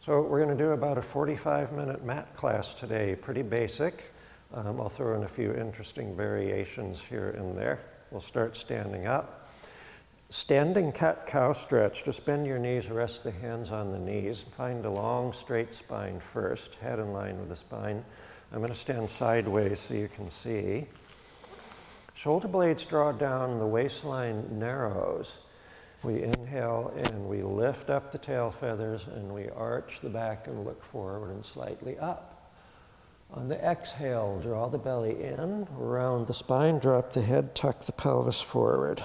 So we're going to do about a 45-minute mat class today, pretty basic. I'll throw in a few interesting variations here and there. We'll start standing up. Standing cat-cow stretch, just bend your knees, rest the hands on the knees. Find a long straight spine first, head in line with the spine. I'm going to stand sideways so you can see. Shoulder blades draw down, the waistline narrows. We inhale and we lift up the tail feathers and we arch the back and look forward and slightly up. On the exhale, draw the belly in, round the spine, drop the head, tuck the pelvis forward.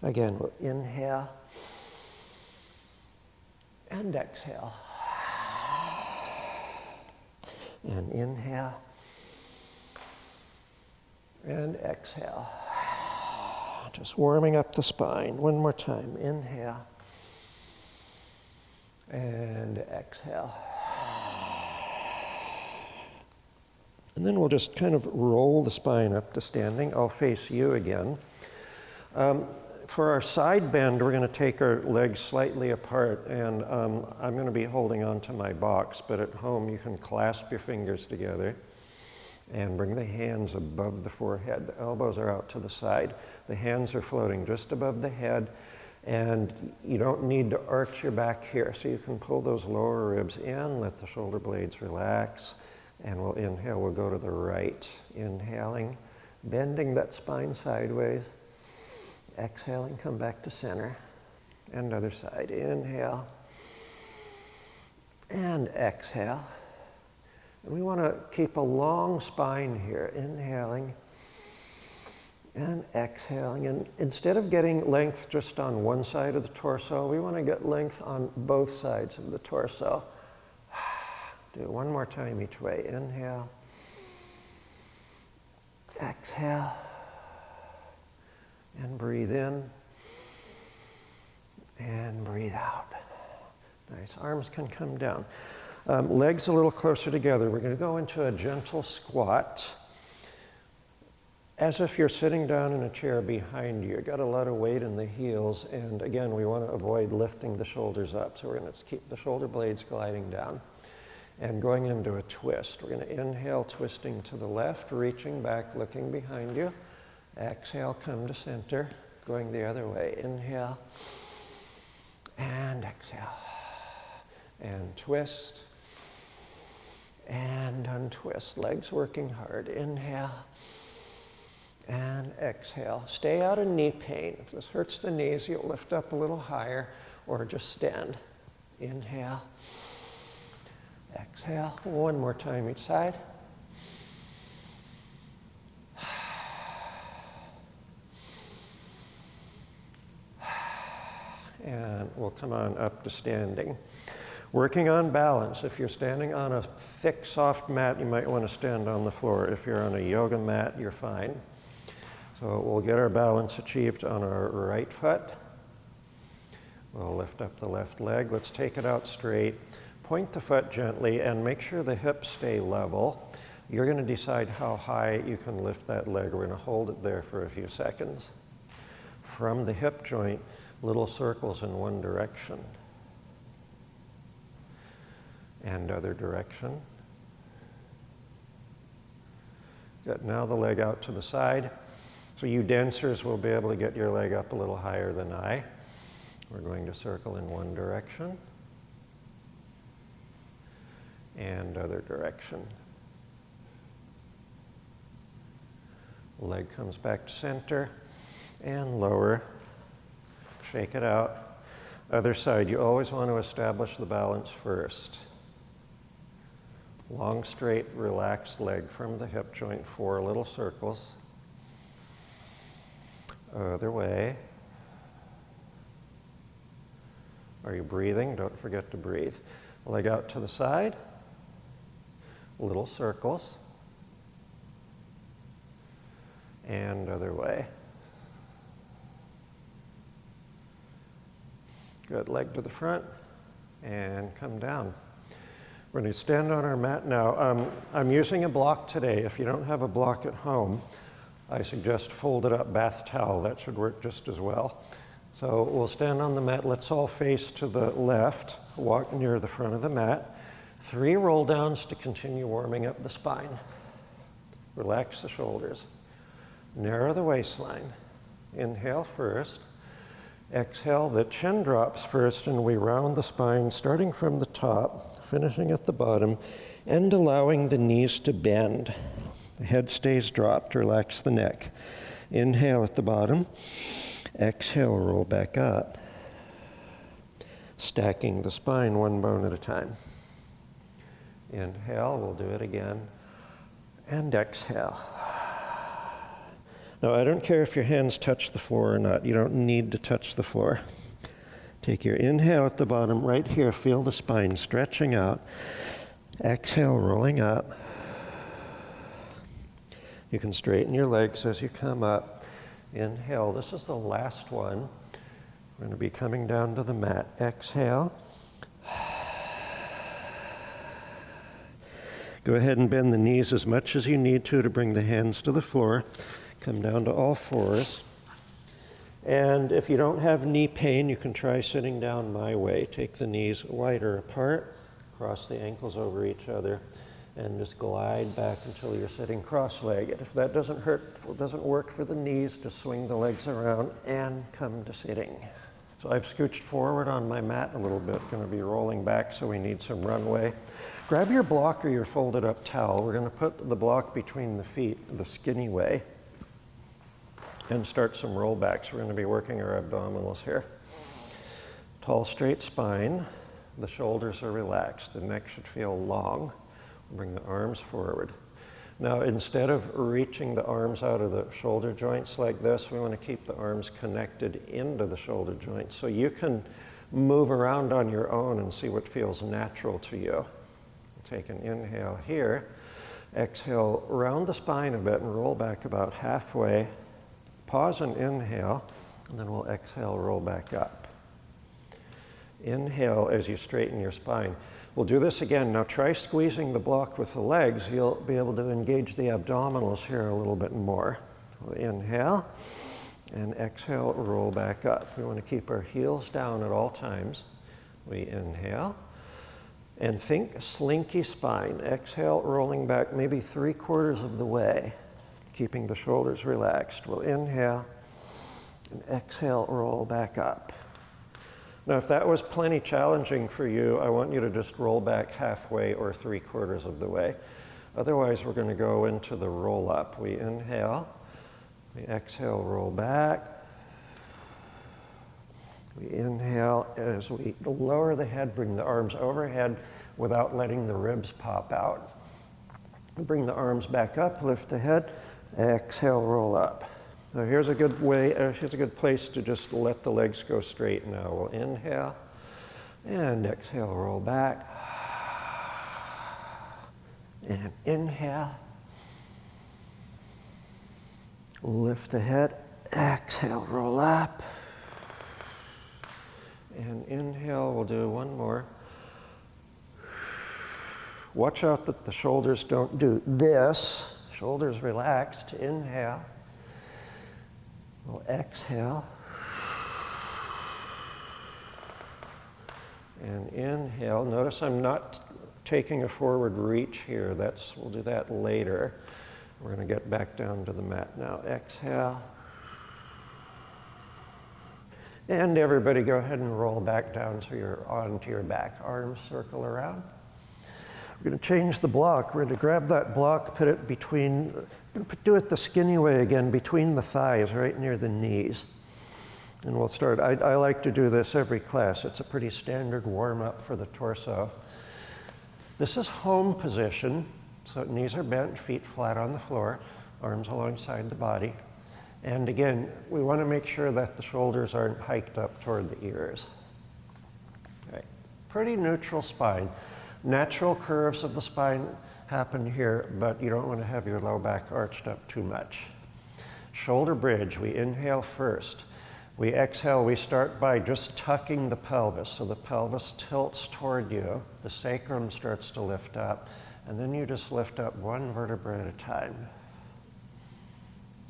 Again, we'll inhale and exhale. And inhale and exhale. Just warming up the spine. One more time. Inhale and exhale. And then we'll just kind of roll the spine up to standing. I'll face you again. For our side bend, we're going to take our legs slightly apart, and I'm going to be holding on to my box, but at home you can clasp your fingers together and bring the hands above the forehead. The elbows are out to the side. The hands are floating just above the head, and you don't need to arch your back here, so you can pull those lower ribs in, let the shoulder blades relax, and we'll inhale, we'll go to the right. Inhaling, bending that spine sideways. Exhaling, come back to center. And other side. Inhale. And exhale. And we want to keep a long spine here. Inhaling and exhaling. And instead of getting length just on one side of the torso, we want to get length on both sides of the torso. Do it one more time each way. Inhale. Exhale. And breathe in, and breathe out. Nice, arms can come down. Legs a little closer together. We're going to go into a gentle squat, as if you're sitting down in a chair behind you. You've got a lot of weight in the heels, and again, we want to avoid lifting the shoulders up, so we're going to keep the shoulder blades gliding down. And going into a twist. We're going to inhale, twisting to the left, reaching back, looking behind you. Exhale, come to center, going the other way. Inhale, and exhale. And twist, and untwist. Legs working hard. Inhale, and exhale. Stay out of knee pain. If this hurts the knees, you'll lift up a little higher, or just stand. Inhale, exhale. One more time each side. And we'll come on up to standing. Working on balance. If you're standing on a thick, soft mat, you might want to stand on the floor. If you're on a yoga mat, you're fine. So we'll get our balance achieved on our right foot. We'll lift up the left leg. Let's take it out straight. Point the foot gently and make sure the hips stay level. You're going to decide how high you can lift that leg. We're going to hold it there for a few seconds. From the hip joint, little circles in one direction. And other direction. Good, now the leg out to the side. So you dancers will be able to get your leg up a little higher than I. We're going to circle in one direction. And other direction. Leg comes back to center and lower. Shake it out. Other side, you always want to establish the balance first. Long, straight, relaxed leg from the hip joint, 4 little circles. Other way. Are you breathing? Don't forget to breathe. Leg out to the side. Little circles. And other way. Good, leg to the front, and come down. We're going to stand on our mat now. I'm using a block today. If you don't have a block at home, I suggest folded up bath towel. That should work just as well. So we'll stand on the mat. Let's all face to the left, walk near the front of the mat. 3 roll downs to continue warming up the spine. Relax the shoulders. Narrow the waistline. Inhale first. Exhale, the chin drops first, and we round the spine, starting from the top, finishing at the bottom, and allowing the knees to bend. The head stays dropped. Relax the neck. Inhale at the bottom. Exhale, roll back up. Stacking the spine 1 bone at a time. Inhale, we'll do it again. And exhale. Now, I don't care if your hands touch the floor or not. You don't need to touch the floor. Take your inhale at the bottom, right here. Feel the spine stretching out. Exhale, rolling up. You can straighten your legs as you come up. Inhale. This is the last one. We're going to be coming down to the mat. Exhale. Go ahead and bend the knees as much as you need to bring the hands to the floor. Come down to all fours. And if you don't have knee pain, you can try sitting down my way. Take the knees wider apart, cross the ankles over each other, and just glide back until you're sitting cross-legged. If that doesn't work for the knees, just swing the legs around and come to sitting. So I've scooched forward on my mat a little bit, going to be rolling back, so we need some runway. Grab your block or your folded up towel. We're going to put the block between the feet, the skinny way, and start some rollbacks. We're going to be working our abdominals here. Tall, straight spine. The shoulders are relaxed. The neck should feel long. Bring the arms forward. Now, instead of reaching the arms out of the shoulder joints like this, we want to keep the arms connected into the shoulder joints. So you can move around on your own and see what feels natural to you. Take an inhale here. Exhale, round the spine a bit and roll back about halfway. Pause and inhale, and then we'll exhale, roll back up. Inhale as you straighten your spine. We'll do this again. Now try squeezing the block with the legs. You'll be able to engage the abdominals here a little bit more. We'll inhale, and exhale, roll back up. We want to keep our heels down at all times. We inhale, and think slinky spine. Exhale, rolling back maybe 3/4 of the way, keeping the shoulders relaxed. We'll inhale, and exhale, roll back up. Now, if that was plenty challenging for you, I want you to just roll back halfway or 3/4 of the way. Otherwise, we're going to go into the roll up. We inhale, we exhale, roll back. We inhale as we lower the head, bring the arms overhead without letting the ribs pop out. Bring the arms back up, lift the head, exhale, roll up. So here's a good way, here's a good place to just let the legs go straight now. We'll inhale and exhale, roll back. And inhale. Lift the head, exhale, roll up. And inhale, we'll do one more. Watch out that the shoulders don't do this. Shoulders relaxed, inhale. We'll exhale. And inhale. Notice I'm not taking a forward reach here. We'll do that later. We're going to get back down to the mat now. Exhale. And everybody go ahead and roll back down so you're onto your back. Arms circle around. We're going to change the block. We're going to grab that block, put it between, do it the skinny way again, between the thighs, right near the knees. And we'll start. I like to do this every class. It's a pretty standard warm-up for the torso. This is home position. So knees are bent, feet flat on the floor, arms alongside the body. And again, we want to make sure that the shoulders aren't hiked up toward the ears. Okay. Pretty neutral spine. Natural curves of the spine happen here, but you don't want to have your low back arched up too much. Shoulder bridge, we inhale first. We exhale, we start by just tucking the pelvis. So the pelvis tilts toward you, the sacrum starts to lift up, and then you just lift up one vertebra at a time.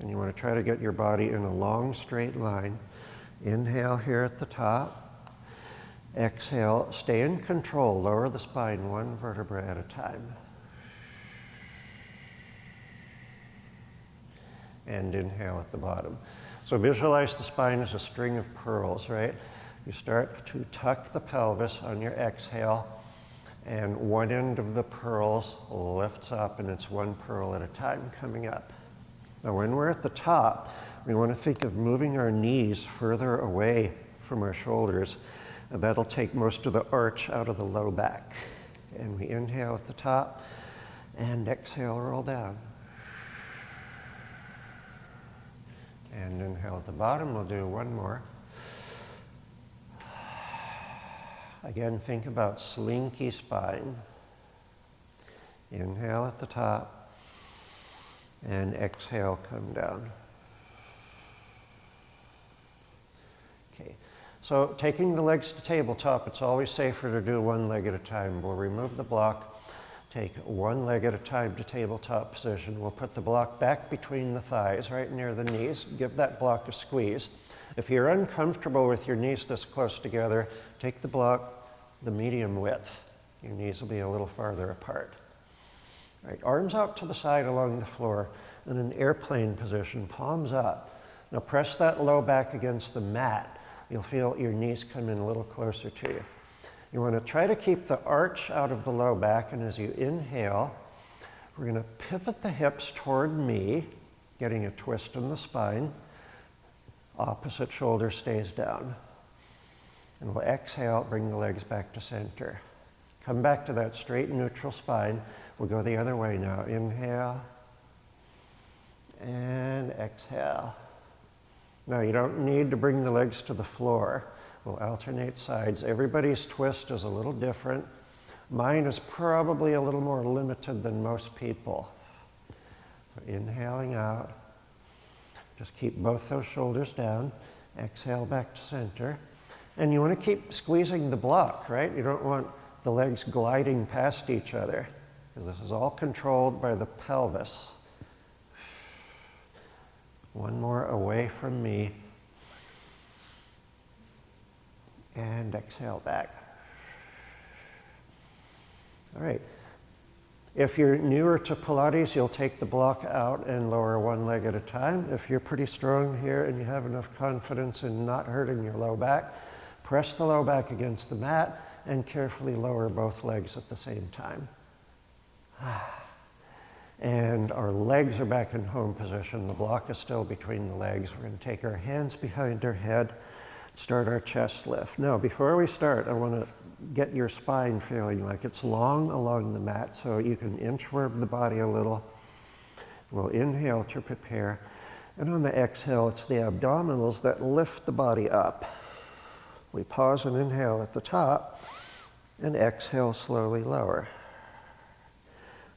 And you want to try to get your body in a long straight line. Inhale here at the top. Exhale, stay in control. Lower the spine one vertebra at a time. And inhale at the bottom. So visualize the spine as a string of pearls, right? You start to tuck the pelvis on your exhale, and one end of the pearls lifts up, and it's one pearl at a time coming up. Now when we're at the top, we want to think of moving our knees further away from our shoulders. And that'll take most of the arch out of the low back. And we inhale at the top, and exhale, roll down. And inhale at the bottom. We'll do one more. Again, think about slinky spine. Inhale at the top, and exhale, come down. Okay, so taking the legs to tabletop, it's always safer to do one leg at a time. We'll remove the block, take one leg at a time to tabletop position. We'll put the block back between the thighs, right near the knees. Give that block a squeeze. If you're uncomfortable with your knees this close together, take the block the medium width. Your knees will be a little farther apart. All right, arms out to the side along the floor in an airplane position, palms up. Now press that low back against the mat. You'll feel your knees come in a little closer to you. You want to try to keep the arch out of the low back, and as you inhale, we're going to pivot the hips toward me, getting a twist in the spine. Opposite shoulder stays down. And we'll exhale, bring the legs back to center. Come back to that straight neutral spine. We'll go the other way now. Inhale and exhale. Now you don't need to bring the legs to the floor. We'll alternate sides. Everybody's twist is a little different. Mine is probably a little more limited than most people. Inhaling out. Just keep both those shoulders down. Exhale back to center. And you want to keep squeezing the block, right? You don't want the legs gliding past each other, because this is all controlled by the pelvis. One more away from me. And exhale back. All right. If you're newer to Pilates, you'll take the block out and lower one leg at a time. If you're pretty strong here and you have enough confidence in not hurting your low back, press the low back against the mat and carefully lower both legs at the same time. And our legs are back in home position. The block is still between the legs. We're going to take our hands behind our head, start our chest lift. Now, before we start, I want to get your spine feeling like it's long along the mat, so you can inchworm the body a little. We'll inhale to prepare. And on the exhale, it's the abdominals that lift the body up. We pause and inhale at the top, and exhale, slowly lower.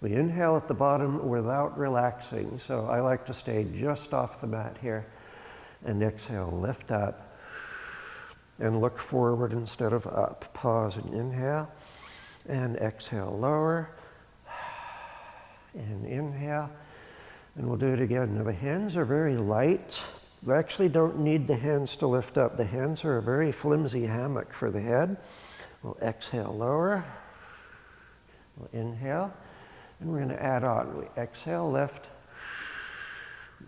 We inhale at the bottom without relaxing, so I like to stay just off the mat here. And exhale, lift up, and look forward instead of up. Pause and inhale, and exhale, lower, and inhale, and we'll do it again. Now the hands are very light. We actually don't need the hands to lift up. The hands are a very flimsy hammock for the head. We'll exhale, lower. We'll inhale, and we're going to add on. We exhale, lift,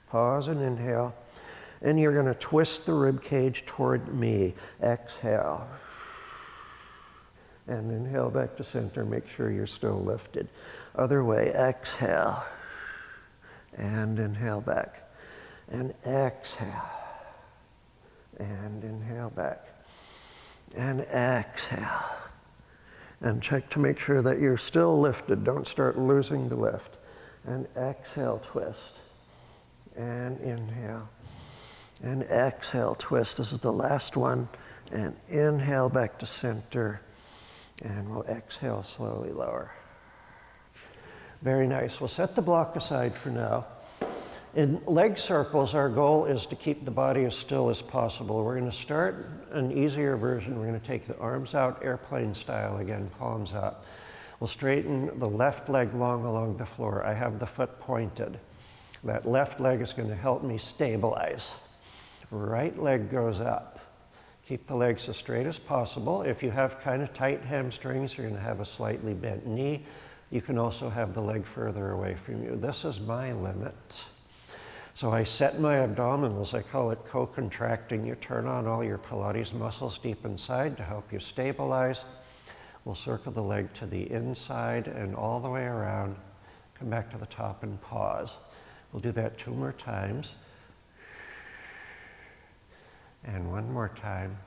pause and inhale, and you're going to twist the rib cage toward me. Exhale, and inhale back to center. Make sure you're still lifted. Other way, exhale, and inhale back. And exhale, and inhale back, and exhale. And check to make sure that you're still lifted. Don't start losing the lift. And exhale, twist, and inhale, and exhale, twist. This is the last one. And inhale back to center, and we'll exhale, slowly lower. Very nice. We'll set the block aside for now. In leg circles, our goal is to keep the body as still as possible. We're going to start an easier version. We're going to take the arms out, airplane style again, palms up. We'll straighten the left leg long along the floor. I have the foot pointed. That left leg is going to help me stabilize. Right leg goes up. Keep the legs as straight as possible. If you have kind of tight hamstrings, you're going to have a slightly bent knee. You can also have the leg further away from you. This is my limit. So I set my abdominals, I call it co-contracting. You turn on all your Pilates muscles deep inside to help you stabilize. We'll circle the leg to the inside and all the way around. Come back to the top and pause. We'll do that 2 more times. And 1 more time.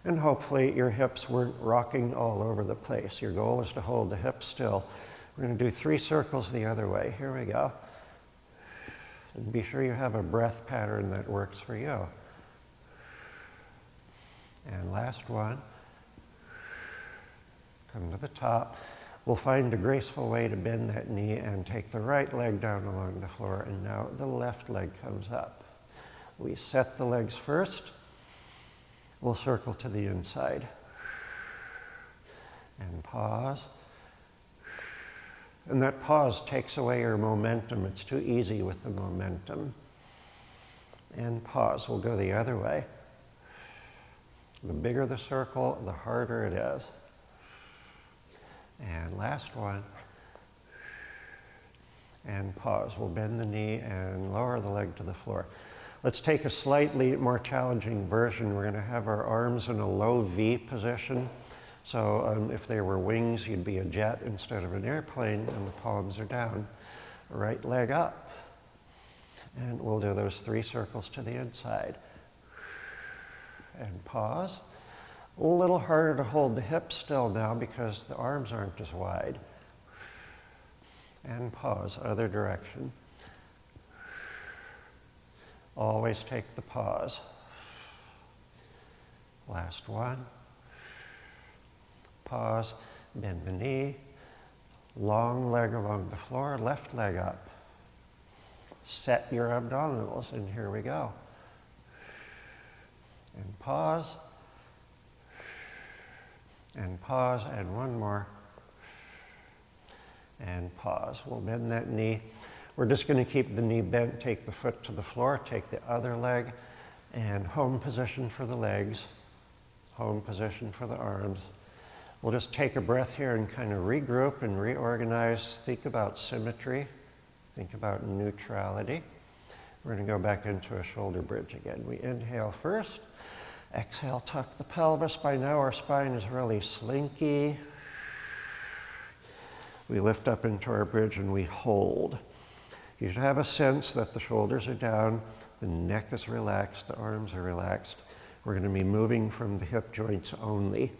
And hopefully your hips weren't rocking all over the place. Your goal is to hold the hips still. We're going to do 3 circles the other way. Here we go. And be sure you have a breath pattern that works for you. And last one. Come to the top. We'll find a graceful way to bend that knee and take the right leg down along the floor. And now the left leg comes up. We set the legs first. We'll circle to the inside. And pause. And that pause takes away your momentum. It's too easy with the momentum. And pause. We'll go the other way. The bigger the circle, the harder it is. And last one. And pause. We'll bend the knee and lower the leg to the floor. Let's take a slightly more challenging version. We're going to have our arms in a low V position. So if they were wings, you'd be a jet instead of an airplane, and the palms are down. Right leg up. And we'll do those 3 circles to the inside. And pause. A little harder to hold the hips still now because the arms aren't as wide. And pause, other direction. Always take the pause. Last one. Pause, bend the knee, long leg along the floor, left leg up. Set your abdominals, and here we go. And pause, and 1 more, and pause. We'll bend that knee. We're just going to keep the knee bent, take the foot to the floor, take the other leg, and home position for the legs, home position for the arms. We'll just take a breath here and kind of regroup and reorganize. Think about symmetry. Think about neutrality. We're going to go back into a shoulder bridge again. We inhale first. Exhale, tuck the pelvis. By now our spine is really slinky. We lift up into our bridge and we hold. You should have a sense that the shoulders are down, the neck is relaxed, the arms are relaxed. We're going to be moving from the hip joints only.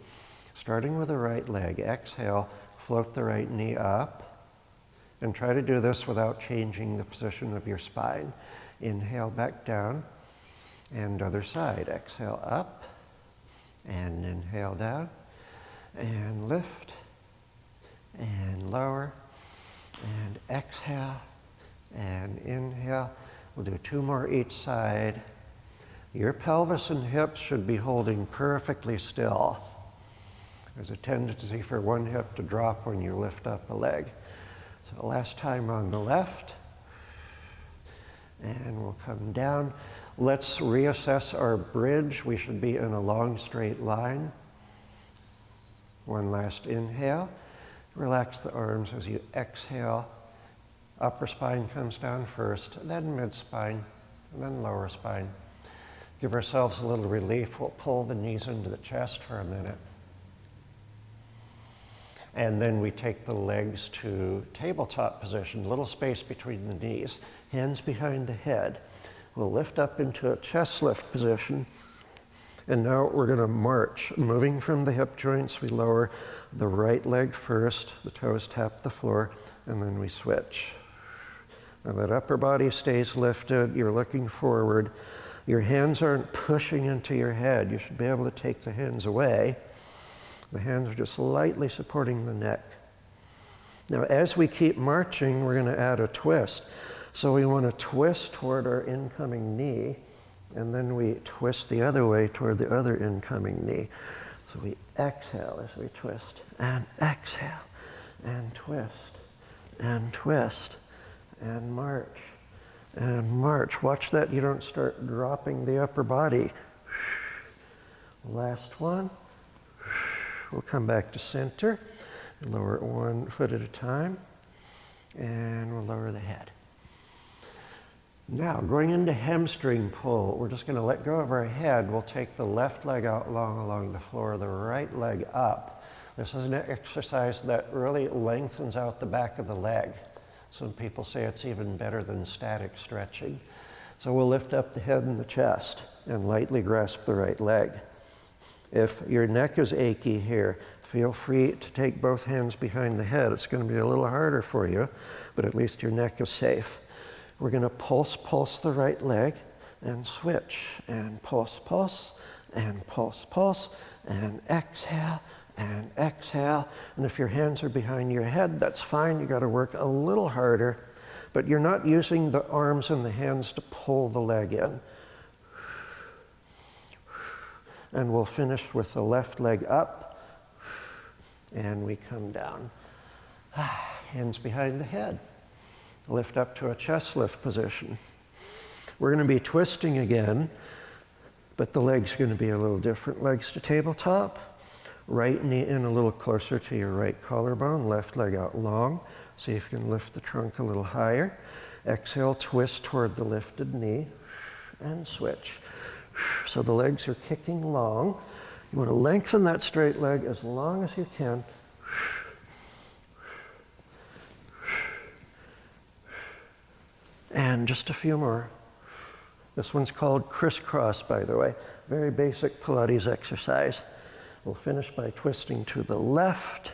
Starting with the right leg, exhale, float the right knee up, and try to do this without changing the position of your spine. Inhale back down, and other side. Exhale up, and inhale down, and lift, and lower, and exhale, and inhale. We'll do 2 more each side. Your pelvis and hips should be holding perfectly still. There's a tendency for one hip to drop when you lift up a leg. So last time on the left. And we'll come down. Let's reassess our bridge. We should be in a long straight line. One last inhale. Relax the arms as you exhale. Upper spine comes down first, then mid spine, and then lower spine. Give ourselves a little relief. We'll pull the knees into the chest for a minute. And then we take the legs to tabletop position, little space between the knees, hands behind the head. We'll lift up into a chest lift position. And now we're going to march. Moving from the hip joints, we lower the right leg first, the toes tap the floor, and then we switch. Now that upper body stays lifted, you're looking forward. Your hands aren't pushing into your head. You should be able to take the hands away. The hands are just lightly supporting the neck. Now, as we keep marching, we're going to add a twist. So we want to twist toward our incoming knee, and then we twist the other way toward the other incoming knee. So we exhale as we twist, and exhale, and twist, and twist, and march, and march. Watch that you don't start dropping the upper body. Last one. We'll come back to center. Lower it 1 foot at a time. And we'll lower the head. Now, going into hamstring pull, we're just going to let go of our head. We'll take the left leg out long along the floor, the right leg up. This is an exercise that really lengthens out the back of the leg. Some people say it's even better than static stretching. So we'll lift up the head and the chest and lightly grasp the right leg. If your neck is achy here, feel free to take both hands behind the head. It's going to be a little harder for you, but at least your neck is safe. We're going to pulse the right leg and switch, and pulse, and pulse, and exhale, and exhale. And if your hands are behind your head, that's fine. You got to work a little harder, but you're not using the arms and the hands to pull the leg in. And we'll finish with the left leg up, and we come down. Hands behind the head. Lift up to a chest lift position. We're going to be twisting again, but the leg's going to be a little different. Legs to tabletop, right knee in a little closer to your right collarbone, left leg out long. See if you can lift the trunk a little higher. Exhale, twist toward the lifted knee, and switch. So the legs are kicking long. You want to lengthen that straight leg as long as you can. And just a few more. This one's called crisscross, by the way. Very basic Pilates exercise. We'll finish by twisting to the left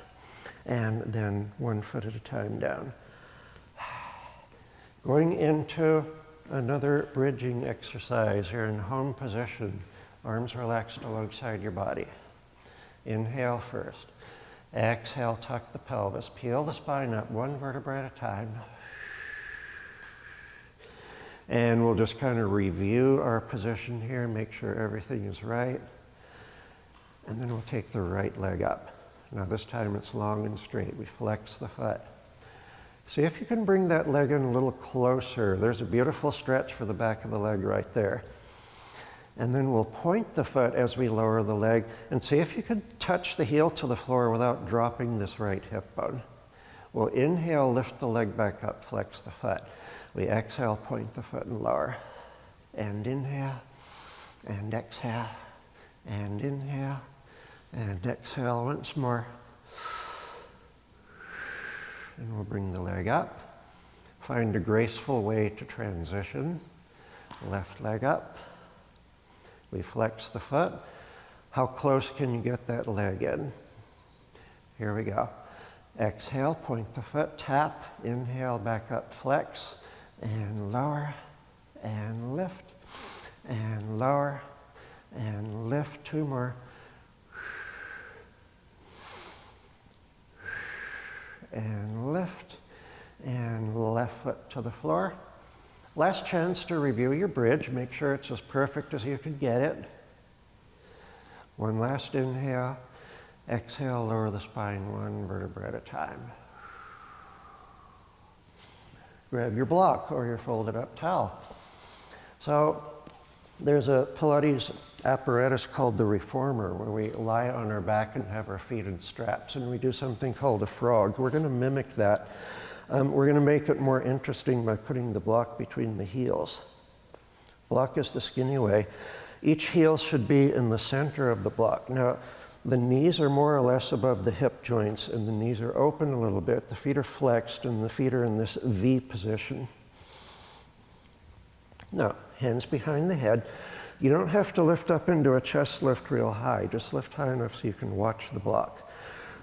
and then 1 foot at a time down. Going into another bridging exercise here in home position. Arms relaxed alongside your body. Inhale first. Exhale, tuck the pelvis. Peel the spine up 1 vertebra at a time. And we'll just kind of review our position here, make sure everything is right. And then we'll take the right leg up. Now this time it's long and straight. We flex the foot. See if you can bring that leg in a little closer. There's a beautiful stretch for the back of the leg right there. And then we'll point the foot as we lower the leg and see if you can touch the heel to the floor without dropping this right hip bone. We'll inhale, lift the leg back up, flex the foot. We exhale, point the foot and lower. And inhale, and exhale, and inhale, and exhale once more. And we'll bring the leg up. Find a graceful way to transition. Left leg up. We flex the foot. How close can you get that leg in? Here we go. Exhale, point the foot, tap. Inhale, back up, flex. And lower, and lift, and lower, and lift. 2 more. And lift, and left foot to the floor. Last chance to review your bridge. Make sure it's as perfect as you can get it. 1 last inhale. Exhale, lower the spine 1 vertebra at a time. Grab your block or your folded up towel. So there's a Pilates apparatus called the reformer where we lie on our back and have our feet in straps, and we do something called a frog. We're going to mimic that. We're going to make it more interesting by putting the block between the heels. Block is the skinny way. Each heel should be in the center of the block. Now, the knees are more or less above the hip joints, and the knees are open a little bit. The feet are flexed, and the feet are in this V position. Now, hands behind the head. You don't have to lift up into a chest lift real high. Just lift high enough so you can watch the block.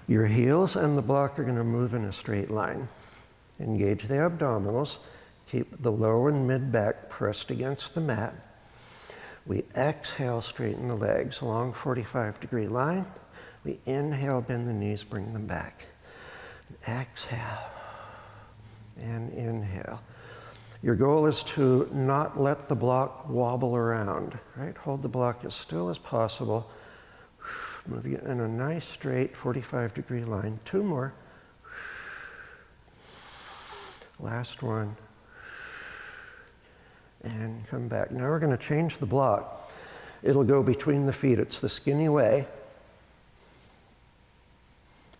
Your heels and the block are going to move in a straight line. Engage the abdominals. Keep the low and mid back pressed against the mat. We exhale, straighten the legs, long 45-degree line. We inhale, bend the knees, bring them back. Exhale and inhale. Your goal is to not let the block wobble around, right? Hold the block as still as possible. Moving it in a nice straight 45-degree line. 2 more. Last one. And come back. Now we're going to change the block. It'll go between the feet. It's the skinny way.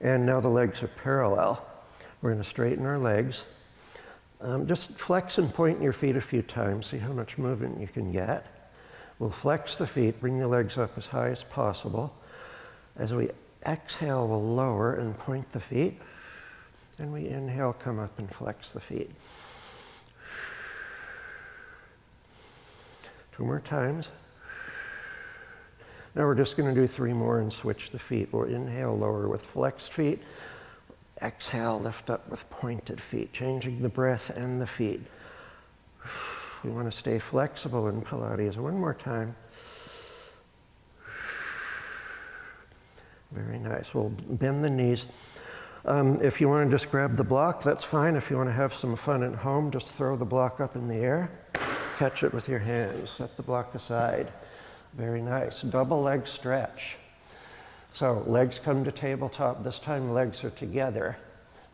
And now the legs are parallel. We're going to straighten our legs. Just flex and point your feet a few times. See how much movement you can get. We'll flex the feet, bring the legs up as high as possible. As we exhale, we'll lower and point the feet. And we inhale, come up and flex the feet. 2 more times. Now we're just going to do 3 more and switch the feet. We'll inhale, lower with flexed feet. Exhale, lift up with pointed feet, changing the breath and the feet. We want to stay flexible in Pilates. 1 more time. Very nice. We'll bend the knees. If you want to just grab the block, that's fine. If you want to have some fun at home, just throw the block up in the air. Catch it with your hands. Set the block aside. Very nice. Double leg stretch. So legs come to tabletop. This time legs are together.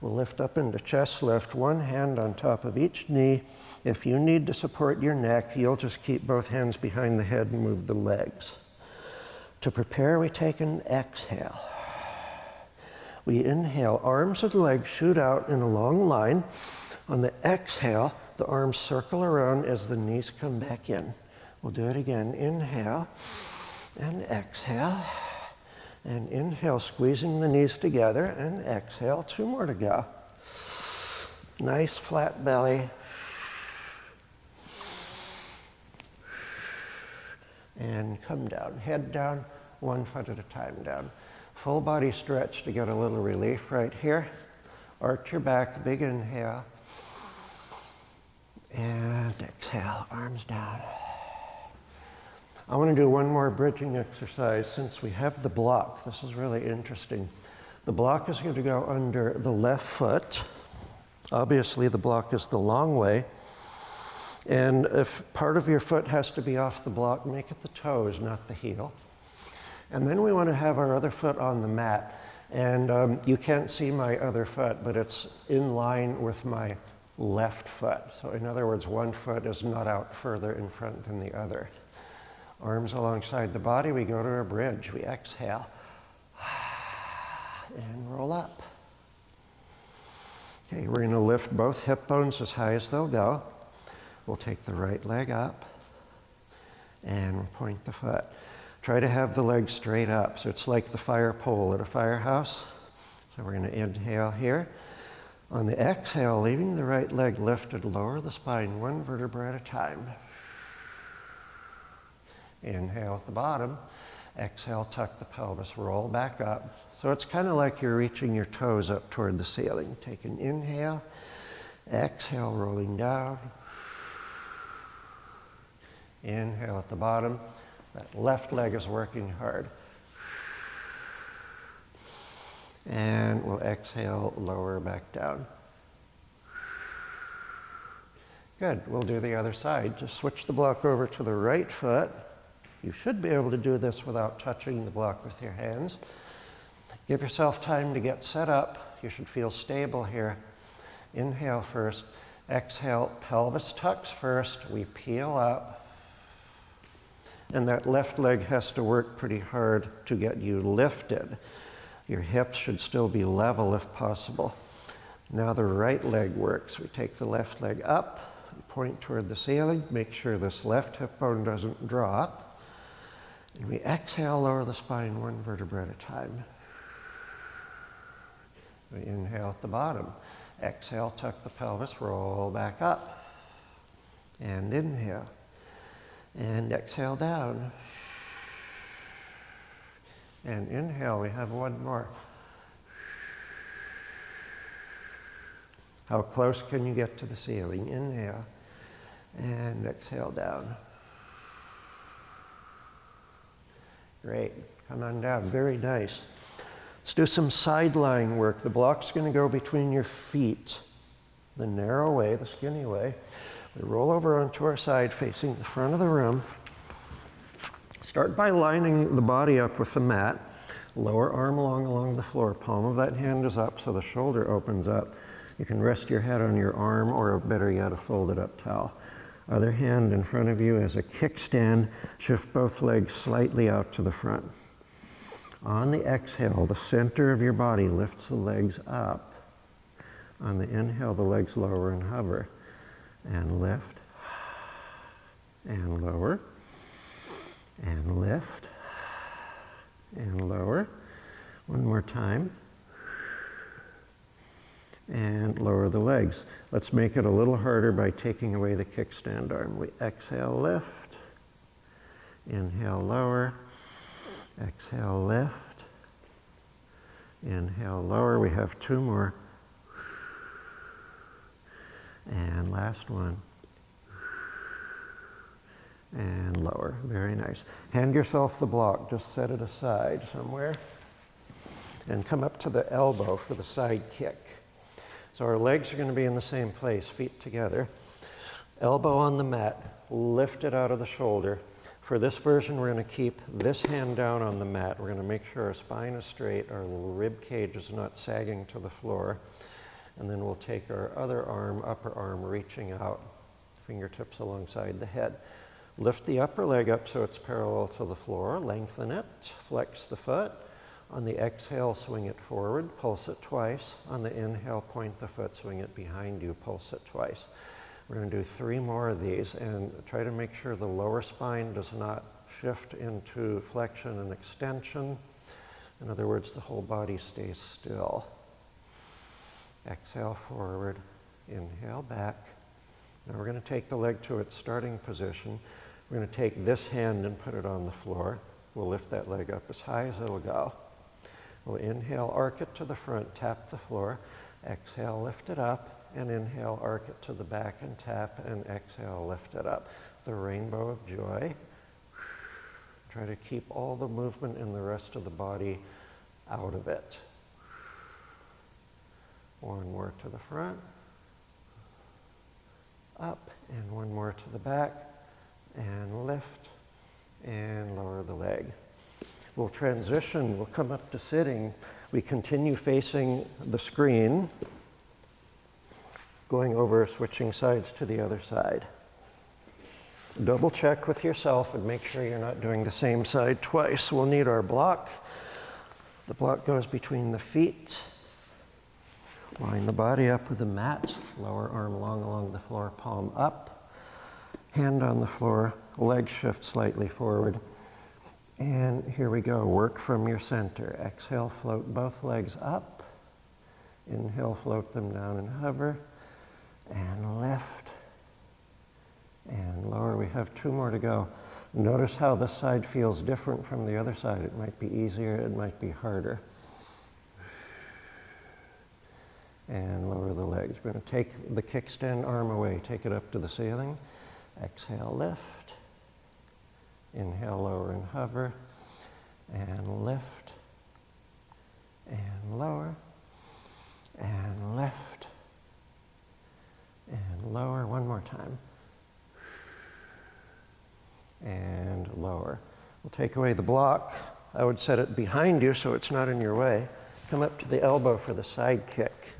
We'll lift up into chest lift, 1 hand on top of each knee. If you need to support your neck, you'll just keep both hands behind the head and move the legs. To prepare, we take an exhale. We inhale, arms and legs shoot out in a long line. On the exhale, the arms circle around as the knees come back in. We'll do it again. Inhale and exhale. And inhale, squeezing the knees together, and exhale. 2 more to go. Nice flat belly. And come down. Head down, 1 foot at a time down. Full body stretch to get a little relief right here. Arch your back, big inhale. And exhale, arms down. I want to do 1 more bridging exercise since we have the block. This is really interesting. The block is going to go under the left foot. Obviously, the block is the long way. And if part of your foot has to be off the block, make it the toes, not the heel. And then we want to have our other foot on the mat. And you can't see my other foot, but it's in line with my left foot. So in other words, 1 foot is not out further in front than the other. Arms alongside the body, we go to a bridge. We exhale and roll up. Okay, we're going to lift both hip bones as high as they'll go. We'll take the right leg up and we'll point the foot. Try to have the leg straight up, so it's like the fire pole at a firehouse. So we're going to inhale here. On the exhale, leaving the right leg lifted, lower the spine 1 vertebra at a time. Inhale at the bottom. Exhale, tuck the pelvis, roll back up. So it's kind of like you're reaching your toes up toward the ceiling. Take an inhale. Exhale, rolling down. Inhale at the bottom. That left leg is working hard. And we'll exhale, lower back down. Good. We'll do the other side. Just switch the block over to the right foot. You should be able to do this without touching the block with your hands. Give yourself time to get set up. You should feel stable here. Inhale first. Exhale, pelvis tucks first. We peel up. And that left leg has to work pretty hard to get you lifted. Your hips should still be level if possible. Now the right leg works. We take the left leg up, point toward the ceiling. Make sure this left hip bone doesn't drop. And we exhale, lower the spine 1 vertebra at a time. We inhale at the bottom. Exhale, tuck the pelvis, roll back up. And inhale. And exhale down. And inhale, we have 1 more. How close can you get to the ceiling? Inhale. And exhale down. Great. Come on down. Very nice. Let's do some side lying work. The block's going to go between your feet. The narrow way, the skinny way. We roll over onto our side facing the front of the room. Start by lining the body up with the mat. Lower arm along the floor. Palm of that hand is up so the shoulder opens up. You can rest your head on your arm or better yet, a folded up towel. Other hand in front of you as a kickstand. Shift both legs slightly out to the front. On the exhale, the center of your body lifts the legs up. On the inhale, the legs lower and hover. And lift. And lower. And lift. And lower. One more time. And lower the legs. Let's make it a little harder by taking away the kickstand arm. We exhale, lift. Inhale, lower. Exhale, lift. Inhale, lower. We have two more. And last one. And lower. Very nice. Hand yourself the block. Just set it aside somewhere. And come up to the elbow for the side kick. So our legs are going to be in the same place, feet together. Elbow on the mat, lift it out of the shoulder. For this version, we're going to keep this hand down on the mat. We're going to make sure our spine is straight, our rib cage is not sagging to the floor. And then we'll take our other arm, upper arm, reaching out, fingertips alongside the head. Lift the upper leg up so it's parallel to the floor, lengthen it, flex the foot. On the exhale, swing it forward, pulse it twice. On the inhale, point the foot, swing it behind you, pulse it twice. We're going to do 3 more of these and try to make sure the lower spine does not shift into flexion and extension. In other words, the whole body stays still. Exhale forward, inhale back. Now we're going to take the leg to its starting position. We're going to take this hand and put it on the floor. We'll lift that leg up as high as it'll go. We'll inhale, arc it to the front, tap the floor. Exhale, lift it up, and inhale, arc it to the back and tap, and exhale, lift it up. The rainbow of joy. Try to keep all the movement in the rest of the body out of it. One more to the front. Up, and one more to the back, and lift, and lower the leg. We'll transition, we'll come up to sitting. We continue facing the screen, going over, switching sides to the other side. Double check with yourself and make sure you're not doing the same side twice. We'll need our block. The block goes between the feet. Line the body up with the mat, lower arm long along the floor, palm up. Hand on the floor, leg shift slightly forward. And here we go, work from your center. Exhale, float both legs up. Inhale, float them down and hover. And lift. And lower. We have 2 more to go. Notice how this side feels different from the other side. It might be easier, it might be harder. And lower the legs. We're going to take the kickstand arm away. Take it up to the ceiling. Exhale, lift. Inhale, lower and hover, and lift, and lower, and lift, and lower. One more time. And lower. We'll take away the block. I would set it behind you so it's not in your way. Come up to the elbow for the side kick.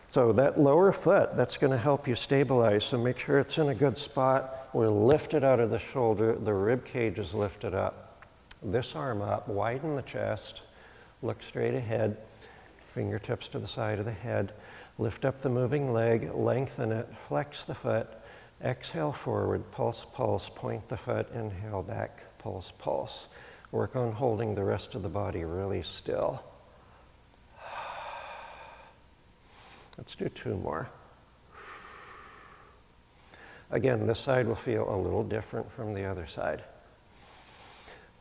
So that lower foot, that's going to help you stabilize. So make sure it's in a good spot. We're lifted out of the shoulder. The rib cage is lifted up. This arm up, widen the chest. Look straight ahead. Fingertips to the side of the head. Lift up the moving leg, lengthen it, flex the foot. Exhale forward, pulse, pulse, point the foot, inhale back, pulse, pulse. Work on holding the rest of the body really still. Let's do 2 more. Again, this side will feel a little different from the other side.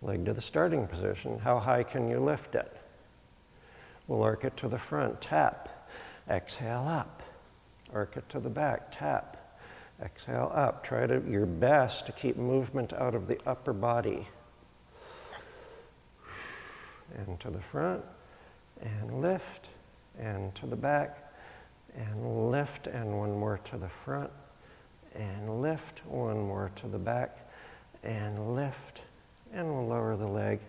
Leg to the starting position. How high can you lift it? We'll arc it to the front, tap. Exhale up. Arc it to the back, tap. Exhale up. Try your best to keep movement out of the upper body. And to the front, and lift, and to the back, and lift, and one more to the front, and lift, one more to the back, and lift, and we'll lower the leg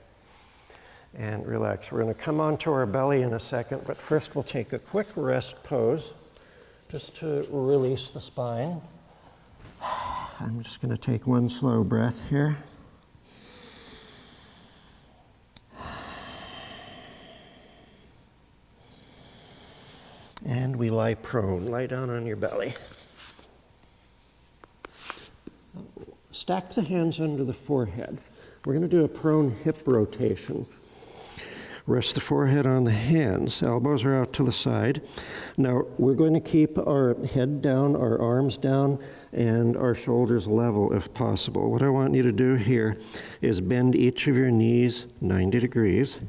and relax. We're going to come onto our belly in a second, but first we'll take a quick rest pose just to release the spine. I'm just going to take one slow breath here. And we lie prone. Lie down on your belly. Stack the hands under the forehead. We're going to do a prone hip rotation. Rest the forehead on the hands. Elbows are out to the side. Now, we're going to keep our head down, our arms down, and our shoulders level if possible. What I want you to do here is bend each of your knees 90 degrees.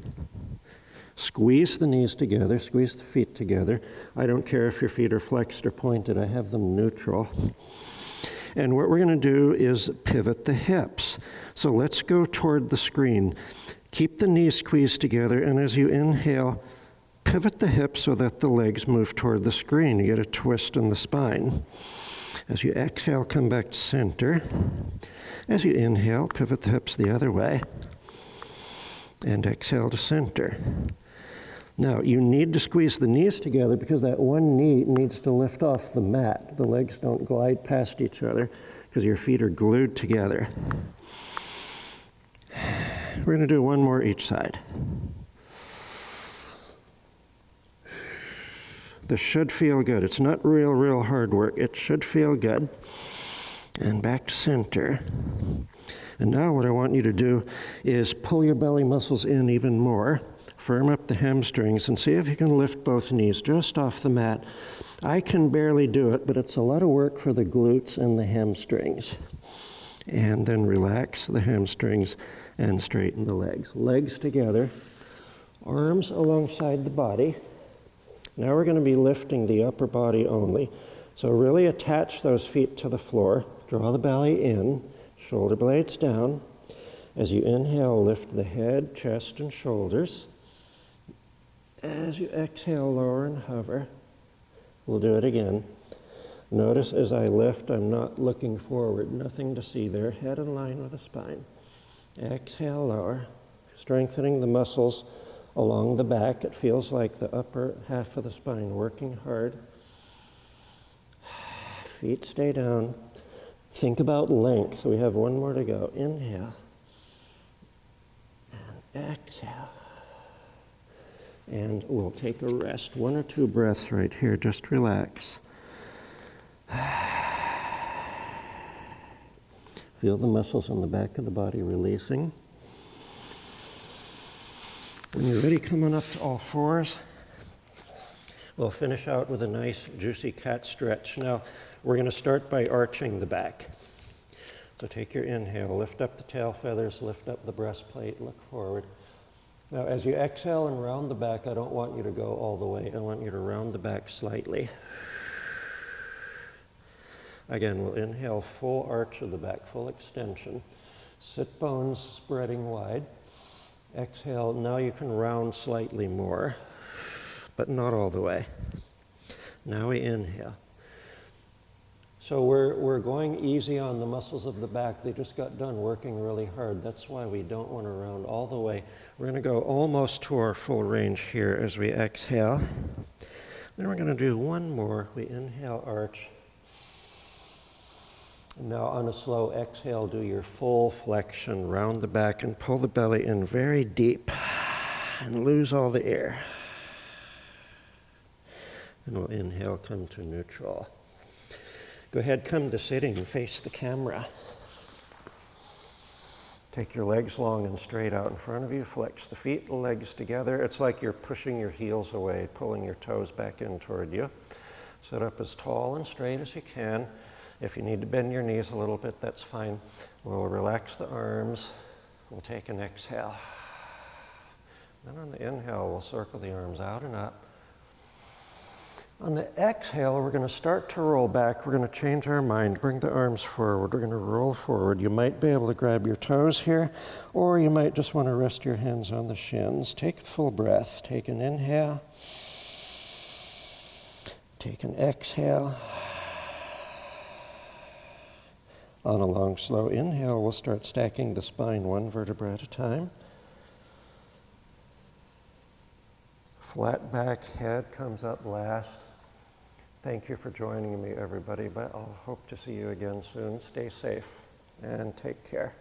Squeeze the knees together, squeeze the feet together. I don't care if your feet are flexed or pointed, I have them neutral. And what we're going to do is pivot the hips. So let's go toward the screen. Keep the knees squeezed together, and as you inhale, pivot the hips so that the legs move toward the screen. You get a twist in the spine. As you exhale, come back to center. As you inhale, pivot the hips the other way. And exhale to center. Now, you need to squeeze the knees together because that one knee needs to lift off the mat. The legs don't glide past each other because your feet are glued together. We're going to do one more each side. This should feel good. It's not real hard work. It should feel good. And back to center. And now what I want you to do is pull your belly muscles in even more. Firm up the hamstrings and see if you can lift both knees just off the mat. I can barely do it, but it's a lot of work for the glutes and the hamstrings. And then relax the hamstrings and straighten the legs. Legs together, arms alongside the body. Now we're going to be lifting the upper body only. So really attach those feet to the floor. Draw the belly in, shoulder blades down. As you inhale, lift the head, chest, and shoulders. As you exhale, lower and hover. We'll do it again. Notice as I lift, I'm not looking forward. Nothing to see there. Head in line with the spine. Exhale, lower. Strengthening the muscles along the back. It feels like the upper half of the spine working hard. Feet stay down. Think about length. We have one more to go. Inhale. And exhale. And we'll take a rest. 1 or 2 breaths right here. Just relax. Feel the muscles on the back of the body releasing. When you're ready, coming up to all fours, we'll finish out with a nice, juicy cat stretch. Now, we're going to start by arching the back. So take your inhale, lift up the tail feathers, lift up the breastplate, look forward. Now, as you exhale and round the back, I don't want you to go all the way. I want you to round the back slightly. Again, we'll inhale, full arch of the back, full extension. Sit bones spreading wide. Exhale, now you can round slightly more, but not all the way. Now we inhale. So we're going easy on the muscles of the back. They just got done working really hard. That's why we don't want to round all the way. We're going to go almost to our full range here as we exhale. Then we're going to do one more. We inhale, arch. Now on a slow exhale, do your full flexion, round the back and pull the belly in very deep and lose all the air. And we'll inhale, come to neutral. Go ahead, come to sitting and face the camera. Take your legs long and straight out in front of you. Flex the feet and legs together. It's like you're pushing your heels away, pulling your toes back in toward you. Sit up as tall and straight as you can. If you need to bend your knees a little bit, that's fine. We'll relax the arms. We'll take an exhale. Then on the inhale, we'll circle the arms out and up. On the exhale, we're going to start to roll back. We're going to change our mind, bring the arms forward. We're going to roll forward. You might be able to grab your toes here, or you might just want to rest your hands on the shins. Take a full breath. Take an inhale. Take an exhale. On a long, slow inhale, we'll start stacking the spine one vertebra at a time. Flat back, head comes up last. Thank you for joining me, everybody, but I'll hope to see you again soon. Stay safe and take care.